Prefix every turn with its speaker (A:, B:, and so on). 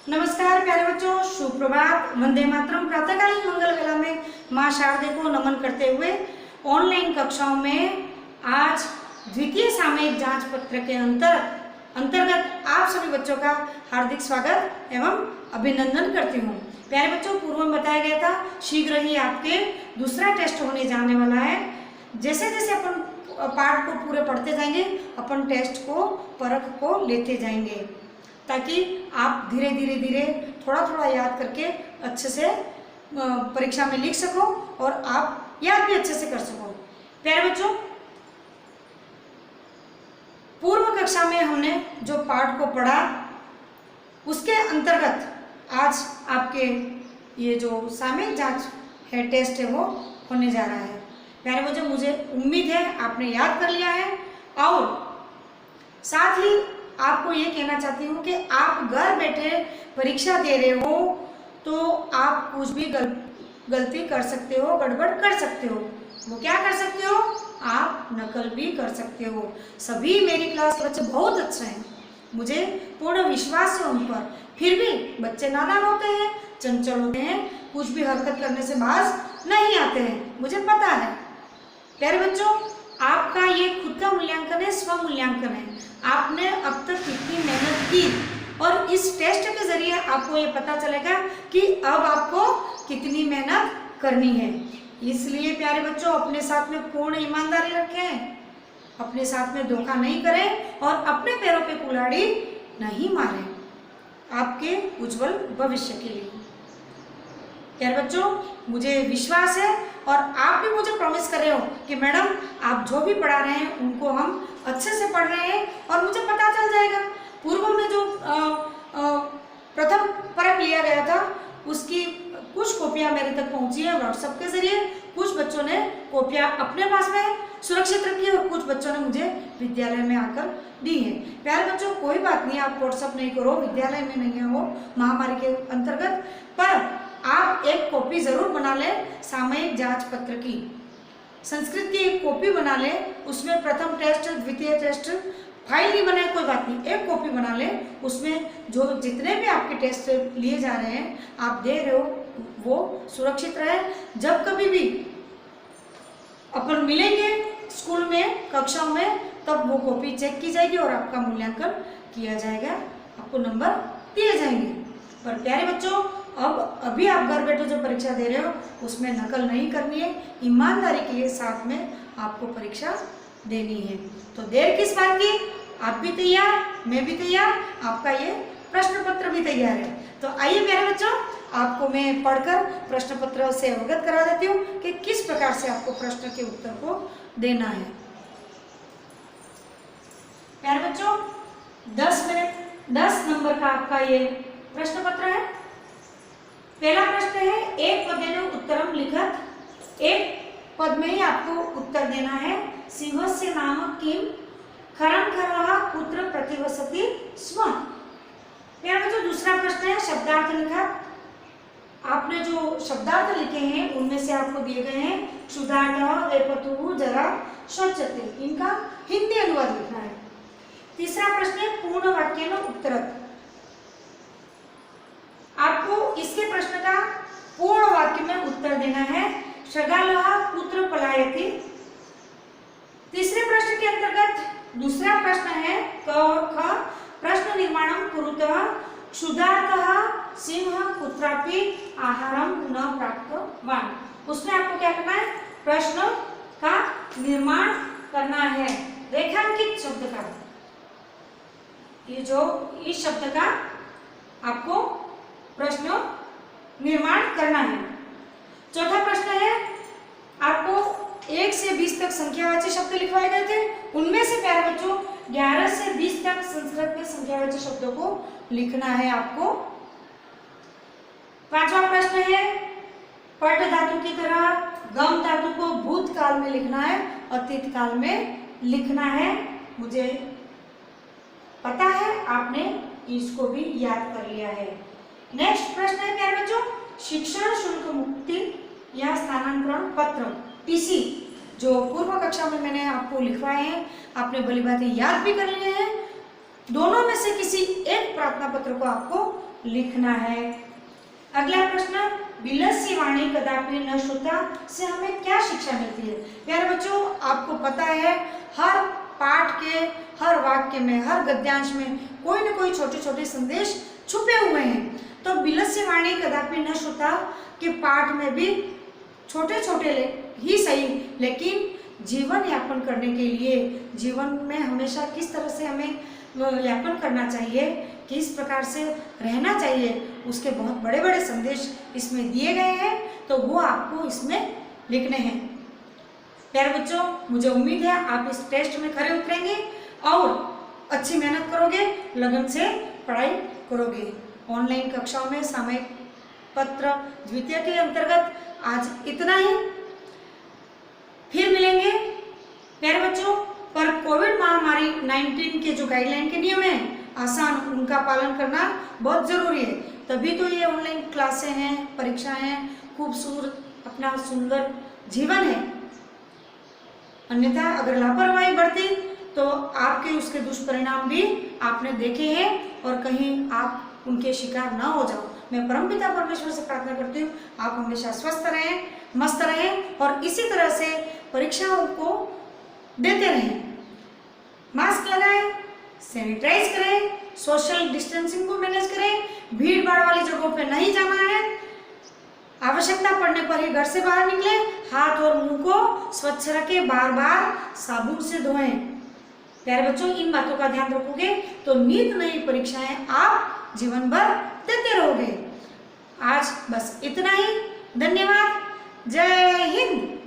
A: नमस्कार प्यारे बच्चों, सुप्रभात, वंदे मातरम। प्रातःकालीन मंगल वेला में माँ शारदे को नमन करते हुए ऑनलाइन कक्षाओं में आज द्वितीय सामयिक जांच पत्र के अंतर्गत आप सभी बच्चों का हार्दिक स्वागत एवं अभिनंदन करती हूँ। प्यारे बच्चों, पूर्व में बताया गया था शीघ्र ही आपके दूसरा टेस्ट होने जाने वाला है। जैसे जैसे अपन पाठ को पूरे पढ़ते जाएंगे अपन टेस्ट को परख को लेते जाएंगे ताकि आप धीरे धीरे थोड़ा थोड़ा याद करके अच्छे से परीक्षा में लिख सको और आप याद भी अच्छे से कर सको। प्यारे बच्चों, पूर्व कक्षा में हमने जो पाठ को पढ़ा उसके अंतर्गत आज आपके ये जो सामयिक जांच है, टेस्ट है, वो होने जा रहा है। प्यारे बच्चों, मुझे उम्मीद है आपने याद कर लिया है और साथ ही आपको ये कहना चाहती हूँ कि आप घर बैठे परीक्षा दे रहे हो तो आप कुछ भी गलती कर सकते हो, गड़बड़ कर सकते हो। वो क्या कर सकते हो? आप नकल भी कर सकते हो। सभी मेरी क्लास के बच्चे बहुत अच्छे हैं, मुझे पूर्ण विश्वास है उन पर। फिर भी बच्चे नादान होते हैं, चंचल होते हैं, कुछ भी हरकत करने से बाज नहीं आते हैं, मुझे पता है। प्यारे बच्चों, आपका ये खुद का मूल्यांकन है, स्व मूल्यांकन है। आपने अब तक कितनी मेहनत की और इस टेस्ट के जरिए आपको ये पता चलेगा कि अब आपको कितनी मेहनत करनी है। इसलिए प्यारे बच्चों, अपने साथ में पूर्ण ईमानदारी रखें, अपने साथ में धोखा नहीं करें और अपने पैरों पे कुल्हाड़ी नहीं मारें आपके उज्जवल भविष्य के लिए। प्यारे बच्चों, मुझे विश्वास है और आप भी मुझे प्रॉमिस कर रहे हो कि मैडम आप जो भी पढ़ा रहे हैं उनको हम अच्छे से पढ़ रहे हैं और मुझे पता चल जाएगा। पूर्व में जो प्रथम परख लिया गया था उसकी कुछ कॉपियां मेरे तक पहुंची है व्हाट्सएप के जरिए। कुछ बच्चों ने कॉपियां अपने पास में सुरक्षित रखी है और कुछ बच्चों ने मुझे विद्यालय में आकर दी है। प्यारे बच्चों, कोई बात नहीं, आप व्हाट्सएप नहीं करो, विद्यालय में नहीं है वो महामारी के अंतर्गत, पर आप एक कॉपी जरूर बना लें सामयिक जांच पत्र की। संस्कृत की एक कॉपी बना लें, उसमें प्रथम टेस्ट, द्वितीय टेस्ट, फाइल नहीं बनाए कोई बात नहीं, एक कॉपी बना लें। उसमें जो जितने भी आपके टेस्ट लिए जा रहे हैं, आप दे रहे हो, वो सुरक्षित रहे। जब कभी भी अपन मिलेंगे स्कूल में, कक्षाओं में, तब वो कॉपी चेक की जाएगी और आपका मूल्यांकन किया जाएगा, आपको नंबर दिए जाएंगे। पर प्यारे बच्चों, अब अभी आप घर बैठे जो परीक्षा दे रहे हो उसमें नकल नहीं करनी है, ईमानदारी के साथ में आपको परीक्षा देनी है। तो देर किस बात की, आप भी तैयार, मैं भी तैयार, आपका ये प्रश्न पत्र भी तैयार है। तो आइए प्यारे बच्चों, आपको मैं पढ़कर प्रश्न पत्र से अवगत करा देती हूँ कि किस प्रकार से आपको प्रश्न के उत्तर को देना है। प्यारे बच्चों, 10 नंबर का आपका ये प्रश्न पत्र है। पहला प्रश्न है, एक पदेन उत्तरम लिखत। एक पद में ही आपको उत्तर देना है। सिंहस्य नाम किम खरं खरः पुत्र प्रतिवसति स्म। प्यारे बच्चों, दूसरा प्रश्न है, शब्दार्थ लिखत। आपने जो शब्दार्थ लिखे हैं उनमें से आपको दिए गए हैं क्षुधार्तः, वेपतुः, जरा, शौचते, इनका हिंदी अनुवाद लिखना है। तीसरा प्रश्न है, पूर्ण वाक्येन उत्तरत। आपको इसके प्रश्न का पूर्ण वाक्य में उत्तर देना है। शृगालः पुत्र पलायति। तीसरे प्रश्न के अंतर्गत दूसरा प्रश्न है, क और ख प्रश्न निर्माणं कुरुतः। क्षुधार्तः सिंह कुत्रापि आहारं न प्राप्तवान्। उसमें आपको क्या करना है? प्रश्न का निर्माण करना है, रेखांकित शब्द का। ये जो इस शब्द का आपको प्रश्न निर्माण करना है। चौथा प्रश्न है, आपको 1 से 20 तक संख्यावाची शब्द लिखवाए गए थे, उनमें से प्यारे बच्चों 11 से 20 तक संस्कृत के संख्यावाची शब्दों को लिखना है आपको। पांचवा प्रश्न है, पट धातु की तरह गम धातु को भूतकाल में लिखना है, अतीत काल में लिखना है। मुझे पता है आपने इसको भी याद कर लिया है। नेक्स्ट प्रश्न है प्यारे बच्चों, शिक्षण शुल्क मुक्ति या स्थानांतरण पत्र, टीसी, जो पूर्व कक्षा में मैंने आपको लिखवाए हैं, आपने भली बातें याद भी कर लिए हैं। दोनों में से किसी एक प्रार्थना पत्र को आपको लिखना है। अगला प्रश्न, विलस्य वाणी कदापि न श्रुता से हमें क्या शिक्षा मिलती है? प्यारे बच्चों, आपको पता है हर पाठ के हर वाक्य में, हर गद्यांश में कोई न कोई छोटे छोटे संदेश छुपे हुए हैं। तो विलस्य वाणी कदापि न श्रुता के पाठ में भी छोटे छोटे ही सही, लेकिन जीवन यापन करने के लिए, जीवन में हमेशा किस तरह से हमें यापन करना चाहिए, किस प्रकार से रहना चाहिए, उसके बहुत बड़े बड़े संदेश इसमें दिए गए हैं। तो वो आपको इसमें लिखने हैं। प्यारे बच्चों, मुझे उम्मीद है आप इस टेस्ट में खरे उतरेंगे और अच्छी मेहनत करोगे, लगन से पढ़ाई करोगे। ऑनलाइन कक्षाओं में सामयिक पत्र द्वितीय के अंतर्गत आज इतना ही। फिर मिलेंगे प्यारे बच्चों। पर कोविड महामारी 19 के जो गाइडलाइन के नियम हैं आसान, उनका पालन करना बहुत जरूरी है। तभी तो ये ऑनलाइन क्लासें हैं, परीक्षाएं हैं, खूबसूरत अपना सुंदर जीवन है। अन्यथा अगर लापरवाही बढ़ती तो आपके उसके दुष्परिणाम भी आपने देखे हैं और कहीं आप उनके शिकार ना हो जाओ। मैं परमपिता परमेश्वर से प्रार्थना करती हूँ आप हमेशा स्वस्थ रहें, मस्त रहें और इसी तरह से परीक्षाओं को देते रहें। मास्क लगाएं, सैनिटाइज करें, सोशल डिस्टेंसिंग को मैनेज करें, भीड़ भाड़ वाली जगहों पे नहीं जाना है, आवश्यकता पड़ने पर ही घर से बाहर निकले, हाथ और मुंह को स्वच्छ रखें, बार बार साबुन से धोएं। प्यारे बच्चों, इन बातों का ध्यान रखोगे तो नित नई परीक्षाएं आप जीवन भर देते रहोगे। आज बस इतना ही। धन्यवाद। जय हिंद।